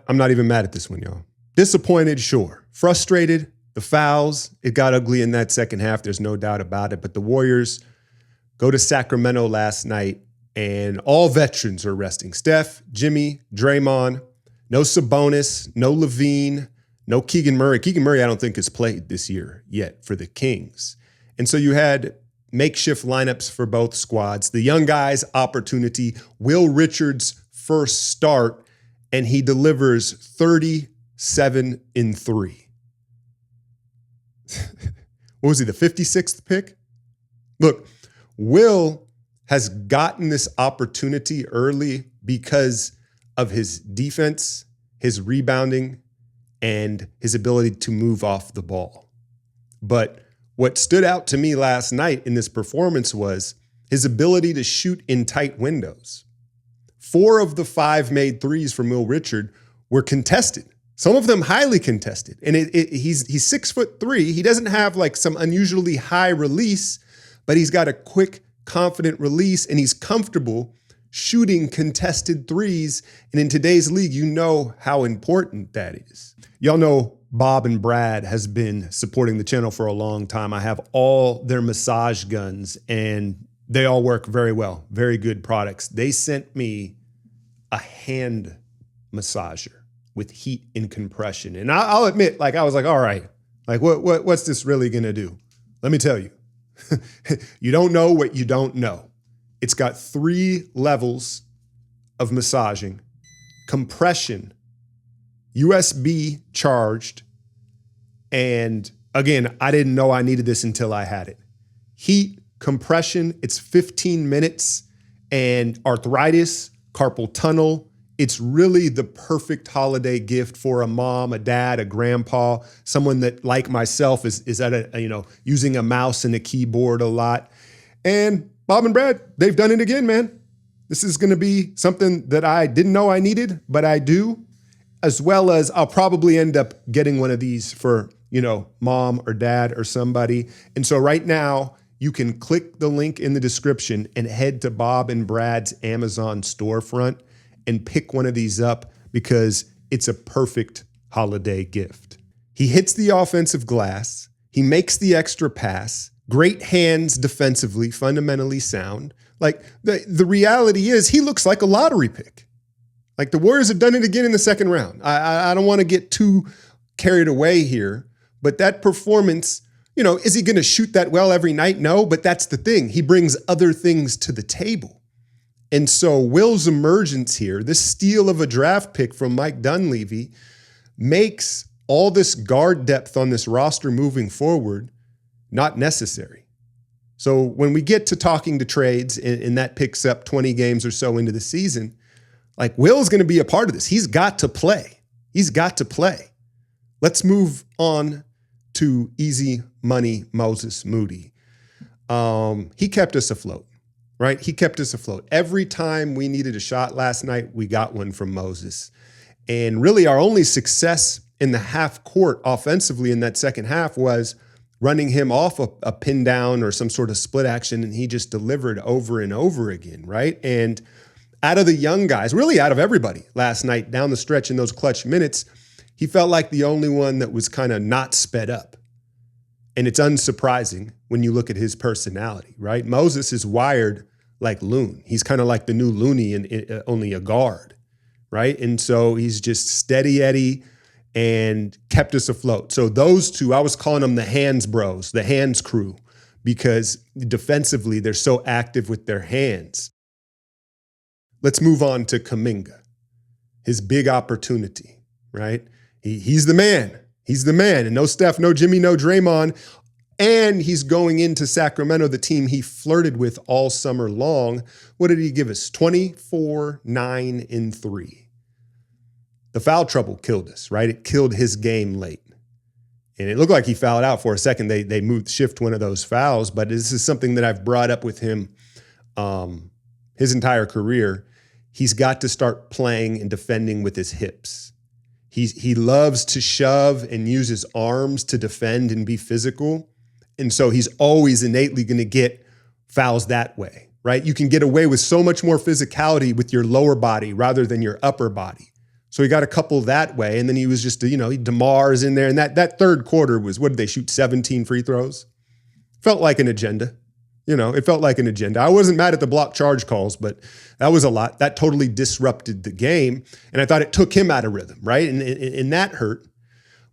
I'm not even mad at this one, y'all. Disappointed, sure. Frustrated, the fouls, it got ugly in that second half. There's no doubt about it. But the Warriors go to Sacramento last night, and all veterans are resting. Steph, Jimmy, Draymond, no Sabonis, no Levine, no Keegan Murray. Keegan Murray, I don't think, has played this year yet for the Kings. And so you had makeshift lineups for both squads. The young guys' opportunity, Will Richards' first start, and he delivers 37 in 3. What was he, the 56th pick? Look, Will has gotten this opportunity early because of his defense, his rebounding, and his ability to move off the ball. But what stood out to me last night in this performance was his ability to shoot in tight windows. 4 of the 5 made threes from Will Richard were contested. Some of them highly contested. And he's 6'3". He doesn't have like some unusually high release, but he's got a quick, confident release, and he's comfortable shooting contested threes. And in today's league, you know how important that is. Y'all know Bob and Brad has been supporting the channel for a long time. I have all their massage guns, and they all work very well. Very good products. They sent me a hand massager with heat and compression. And I'll admit, like, I was like, all right, like what's this really gonna do? Let me tell you, you don't know what you don't know. It's got 3 levels of massaging, compression, USB charged, and again, I didn't know I needed this until I had it. Heat, compression, it's 15 minutes, and arthritis, carpal tunnel. It's really the perfect holiday gift for a mom, a dad, a grandpa, someone that, like myself, is at using a mouse and a keyboard a lot. And Bob and Brad, they've done it again, man. This is going to be something that I didn't know I needed, but I do, as well as I'll probably end up getting one of these for, mom or dad or somebody. And so right now, you can click the link in the description and head to Bob and Brad's Amazon storefront and pick one of these up because it's a perfect holiday gift. He hits the offensive glass. He makes the extra pass. Great hands defensively, fundamentally sound. Like the reality is he looks like a lottery pick. Like the Warriors have done it again in the second round. I don't want to get too carried away here, but that performance, is he going to shoot that well every night? No, but that's the thing. He brings other things to the table. And so Will's emergence here, this steal of a draft pick from Mike Dunleavy, makes all this guard depth on this roster moving forward not necessary. So when we get to talking to trades and that picks up 20 games or so into the season, like Will's going to be a part of this. He's got to play. He's got to play. Let's move on to easy money Moses Moody. He kept us afloat. Right? He kept us afloat. Every time we needed a shot last night, we got one from Moses. And really our only success in the half court offensively in that second half was running him off a pin down or some sort of split action, and he just delivered over and over again, right? And out of the young guys, really out of everybody last night down the stretch in those clutch minutes, he felt like the only one that was kind of not sped up. And it's unsurprising when you look at his personality, right? Moses is wired like Loon. He's kind of like the new Looney and only a guard, right? And so he's just steady Eddie and kept us afloat. So those two, I was calling them the hands bros, the hands crew, because defensively they're so active with their hands. Let's move on to Kuminga, his big opportunity, right? He's the man. He's the man. And no Steph, no Jimmy, no Draymond. And he's going into Sacramento, the team he flirted with all summer long. What did he give us? 24, 9, and 3. The foul trouble killed us, right? It killed his game late. And it looked like he fouled out for a second. They shift one of those fouls, but this is something that I've brought up with him his entire career. He's got to start playing and defending with his hips. He loves to shove and use his arms to defend and be physical. And so he's always innately going to get fouls that way, right? You can get away with so much more physicality with your lower body rather than your upper body. So he got a couple that way. And then he was just, DeMar's in there. And that third quarter was, what did they shoot, 17 free throws? Felt like an agenda. It felt like an agenda. I wasn't mad at the block charge calls, but that was a lot. That totally disrupted the game. And I thought it took him out of rhythm, right? And that hurt.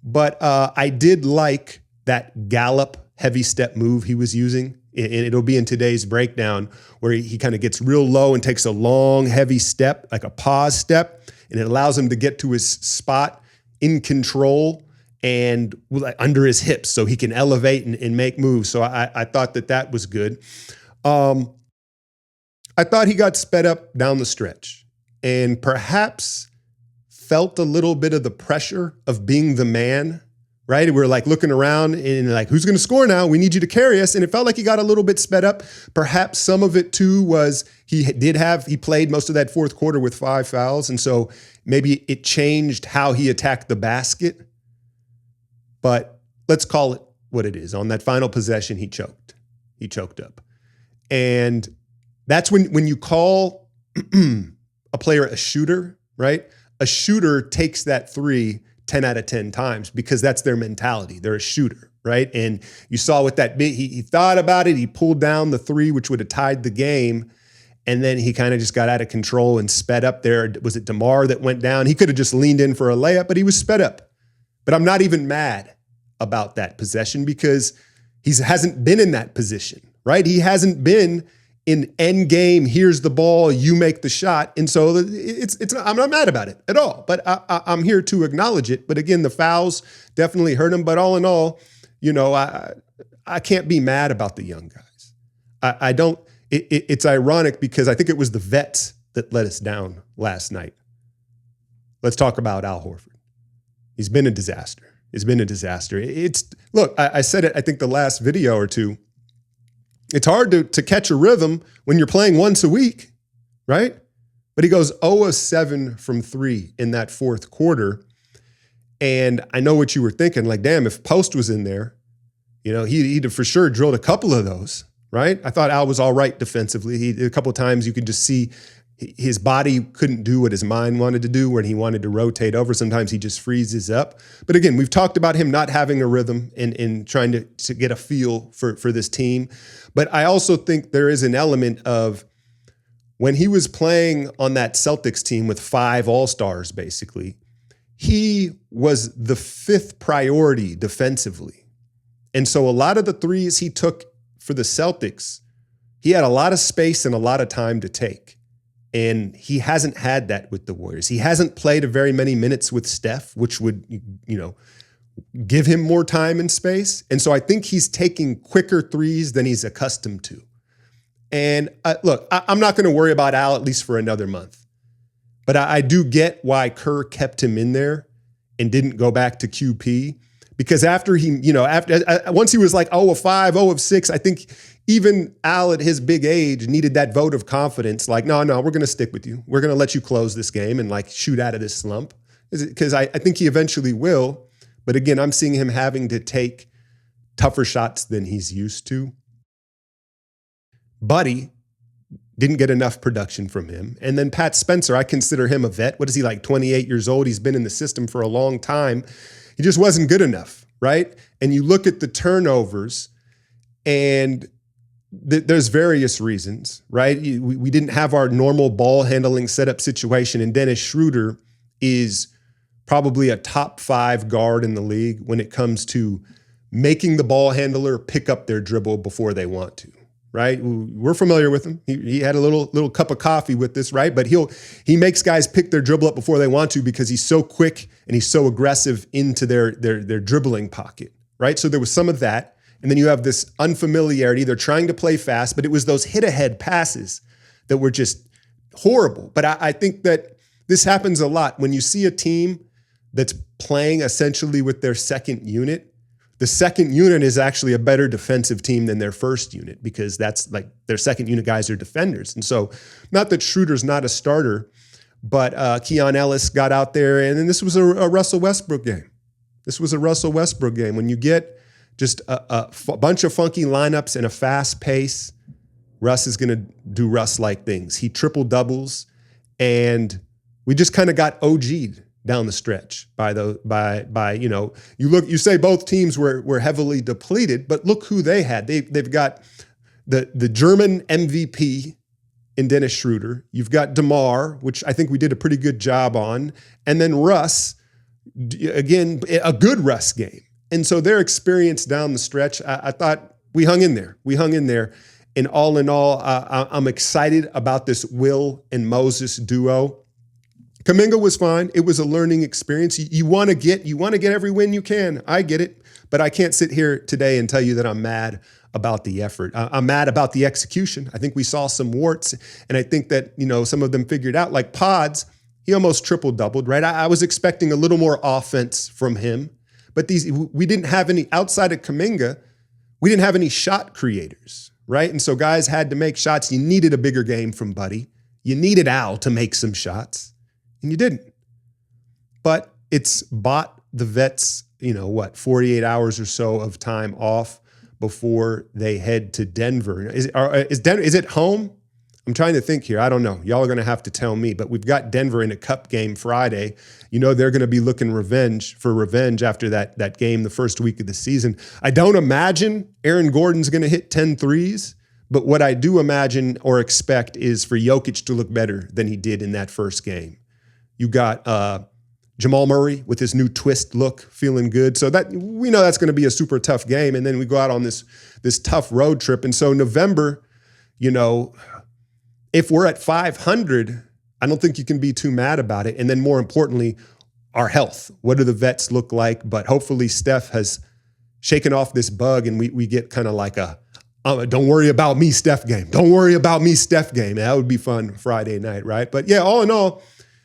But I did like that Gallup heavy step move he was using. And it'll be in today's breakdown where he kind of gets real low and takes a long, heavy step, like a pause step. And it allows him to get to his spot in control and under his hips so he can elevate and make moves. So I thought that was good. I thought he got sped up down the stretch and perhaps felt a little bit of the pressure of being the man, right? We're like looking around and like, who's going to score now? We need you to carry us. And it felt like he got a little bit sped up. Perhaps some of it too was he played most of that fourth quarter with 5 fouls. And so maybe it changed how he attacked the basket. But let's call it what it is. On that final possession, he choked. He choked up. And that's when you call a player a shooter, right? A shooter takes that three 10 out of 10 times because that's their mentality. They're a shooter, right? And you saw with that big, he thought about it. He pulled down the three, which would have tied the game. And then he kind of just got out of control and sped up there. Was it DeMar that went down? He could have just leaned in for a layup, but he was sped up. But I'm not even mad about that possession because he hasn't been in that position, right? He hasn't been in end game. Here's the ball, you make the shot. And so I'm not mad about it at all, but I'm here to acknowledge it. But again, the fouls definitely hurt him. But all in all, I can't be mad about the young guys. I don't, it's ironic because I think it was the vets that let us down last night. Let's talk about Al Horford. He's been a disaster. It's been a disaster. Look, I said it, I think the last video or two, it's hard to catch a rhythm when you're playing once a week, right? But he goes 0 of 7 from 3 in that fourth quarter. And I know what you were thinking, like, damn, if Post was in there, he'd have for sure drilled a couple of those, right? I thought Al was all right defensively. A couple of times you could just see his body couldn't do what his mind wanted to do when he wanted to rotate over. Sometimes he just freezes up. But again, we've talked about him not having a rhythm and trying to get a feel for this team. But I also think there is an element of when he was playing on that Celtics team with 5 all-stars, basically, he was the 5th priority defensively. And so a lot of the threes he took for the Celtics, he had a lot of space and a lot of time to take. And he hasn't had that with the Warriors. He hasn't played very many minutes with Steph, which would, give him more time and space. And so I think he's taking quicker threes than he's accustomed to. And look, I'm not going to worry about Al at least for another month. But I do get why Kerr kept him in there and didn't go back to QP. Because after he, once he was like 0 of 5, 0 of 6, I think even Al at his big age needed that vote of confidence. Like, no, we're going to stick with you. We're going to let you close this game and like shoot out of this slump. Because I think he eventually will. But again, I'm seeing him having to take tougher shots than he's used to. Buddy didn't get enough production from him. And then Pat Spencer, I consider him a vet. What is he, like 28 years old? He's been in the system for a long time. He just wasn't good enough, right? And you look at the turnovers and there's various reasons, right? We didn't have our normal ball handling setup situation. And Dennis Schroeder is probably a top 5 guard in the league when it comes to making the ball handler pick up their dribble before they want to, right? We're familiar with him. He had a little cup of coffee with this, right? But he makes guys pick their dribble up before they want to because he's so quick and he's so aggressive into their dribbling pocket, right? So there was some of that. And then you have this unfamiliarity. They're trying to play fast, but it was those hit-ahead passes that were just horrible. But I think that this happens a lot. When you see a team that's playing essentially with their second unit, the second unit is actually a better defensive team than their first unit because that's like their second unit guys are defenders. And so not that Schroeder's not a starter, but Keon Ellis got out there, and then this was a Russell Westbrook game. This was a Russell Westbrook game. When you get just a bunch of funky lineups and a fast pace, Russ is going to do Russ-like things. He triple doubles, and we just kind of got OG'd down the stretch by you say both teams were heavily depleted, but look who they had. They've got the German MVP in Dennis Schroeder. You've got DeMar, which I think we did a pretty good job on, and then Russ, again, a good Russ game. And so their experience down the stretch, I thought we hung in there. And all in all, I'm excited about this Will and Moses duo. Kuminga was fine. It was a learning experience. You want to get every win you can. I get it. But I can't sit here today and tell you that I'm mad about the effort. I'm mad about the execution. I think we saw some warts, and I think that, some of them figured out, like Pods, he almost triple-doubled, right? I was expecting a little more offense from him, but we didn't have any, outside of Kuminga, we didn't have any shot creators, right? And so guys had to make shots. You needed a bigger game from Buddy. You needed Al to make some shots, and you didn't. But it's bought the vets, 48 hours or so of time off before they head to Denver. Is it home? I'm trying to think here. I don't know. Y'all are going to have to tell me, but we've got Denver in a cup game Friday. They're going to be looking for revenge after that game the first week of the season. I don't imagine Aaron Gordon's going to hit 10 threes, but what I do imagine or expect is for Jokic to look better than he did in that first game. You got Jamal Murray with his new twist look, feeling good. So that we know that's going to be a super tough game. And then we go out on this tough road trip. And so November, if we're at 500, I don't think you can be too mad about it. And then more importantly, our health. What do the vets look like? But hopefully Steph has shaken off this bug and we get kind of like a, don't worry about me, Steph game. Don't worry about me, Steph game. That would be fun Friday night, right? But yeah, all in all,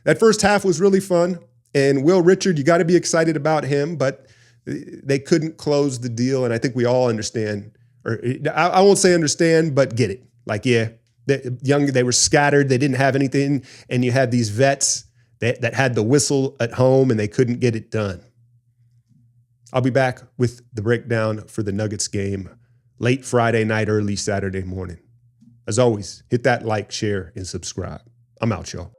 that first half was really fun. And Will Richard, you got to be excited about him, but they couldn't close the deal. And I think we all understand, or I won't say understand, but get it. Like, yeah, they were scattered. They didn't have anything. And you had these vets that had the whistle at home and they couldn't get it done. I'll be back with the breakdown for the Nuggets game late Friday night, early Saturday morning. As always, hit that like, share, and subscribe. I'm out, y'all.